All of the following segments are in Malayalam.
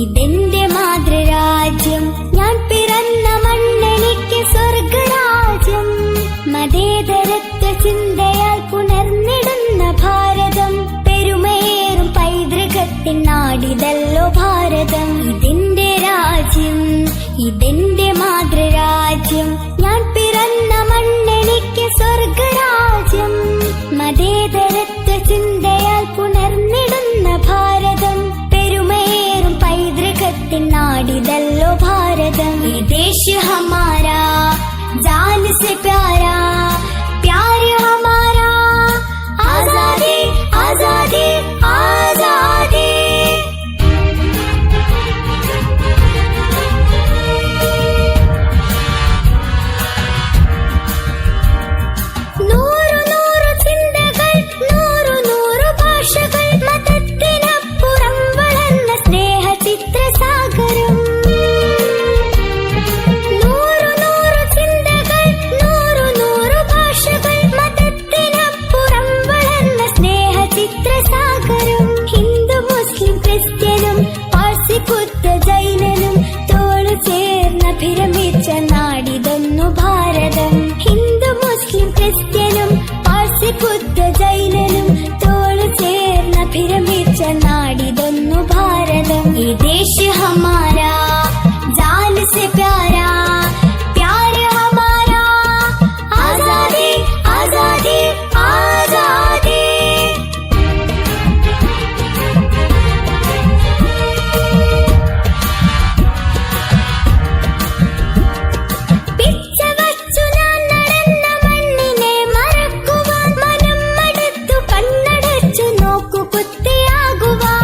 ഇതെന്റെ മാതൃരാജ്യം, ഞാൻ പിറന്ന മണ്ണെനിക്ക് സ്വർഗരാജ്യം. മതേതരത്വ ചിന്തയാൽ പുണർന്നിടുന്ന ഭാരതം, പെരുമേറും പൈതൃകത്തിൻ നാടിതല്ലോ ഭാരതം. ഇതെന്റെ രാജ്യം, ഇതെന്റെ മാതൃരാജ്യം, ഞാൻ പിറന്ന മണ്ണെനിക്ക് സ്വർഗരാജ്യം. മതേതരത്വ ചിന്തയാൽ പുണർന്നിടുന്ന ഭാരതം, പെരുമേറും പൈതൃകത്തിൻ നാടിതല്ലോ ഭാരതം. ഈ ദേശ ഹമാരാ, ജാൻ സെ പ്യാരാ, പ്യാര് ഹമാരാ. ആസാദി ആസാദി ആസാദി. നൂറു നൂറു ചിന്തകൾ, നൂറു നൂറു ഭാഷകൾ, മതത്തിനപ്പുറം വളർന്ന സ്നേഹ ചിത്രസാഗരം. നൂറു നൂറു ചിന്തകൾ, നൂറു നൂറു ഭാഷകൾ, മതത്തിനപ്പുറം വളർന്ന സ്നേഹ ചിത്രസാഗരം. ഹിന്ദു മുസ്ലിം ക്രിസ്ത്യനും പാഴ്സി ബുദ്ധ ജൈനനും തോളു ചേർന്നഭിരമിച്ച നാടിതൊന്നു ഭാരതം. ഹിന്ദു മുസ്ലിം ക്രിസ്ത്യനും പാഴ്സി ബുദ്ധ ജൈനനും തോളു ചേർന്നഭിരമിച്ച നാടിതൊന്നു ഭാരതം. ഈ ദേശ ഹമാരാ, ജാൻ സെ പ്യാരാ, പ്യാര് ഹമാരാ. ആസാദി ആസാദി ആസാദി. പിച്ച വച്ചു ഞാൻ നടന്ന മണ്ണിനെ മറക്കുവാൻ, മനം മടുത്തു കണ്ണടച്ചു നോക്കു കുത്തിയാകുവാൻ.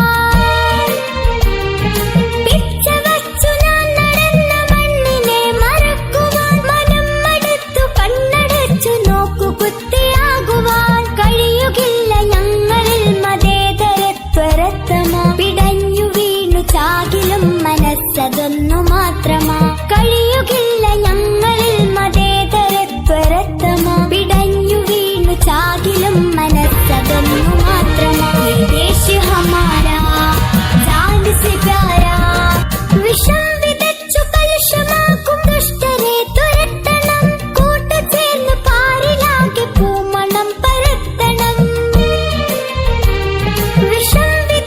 പിച്ച വച്ചു ഞാൻ നടന്ന മണ്ണിനെ മറക്കുവാൻ, മനം മടുത്തു കണ്ണടച്ചു നോക്കു കുത്തിയാകുവാൻ. കഴിയുകില്ല ഞങ്ങളിൽ മതേതരത്വരത്തമാ, പിടഞ്ഞു വീണു ചാകിലും മനസ്സതൊന്നു മാത്രമാ. കഴിയുകില്ല ഞങ്ങളിൽ മതേതരത്വരത്തമാ, പിടഞ്ഞു വീണു ചാകിലും മനസ്സതൊന്നു മാത്രമാ. ഈ ദേശ ഹമാരാ, ജാൻ സെ പ്യാരാ, വിഷം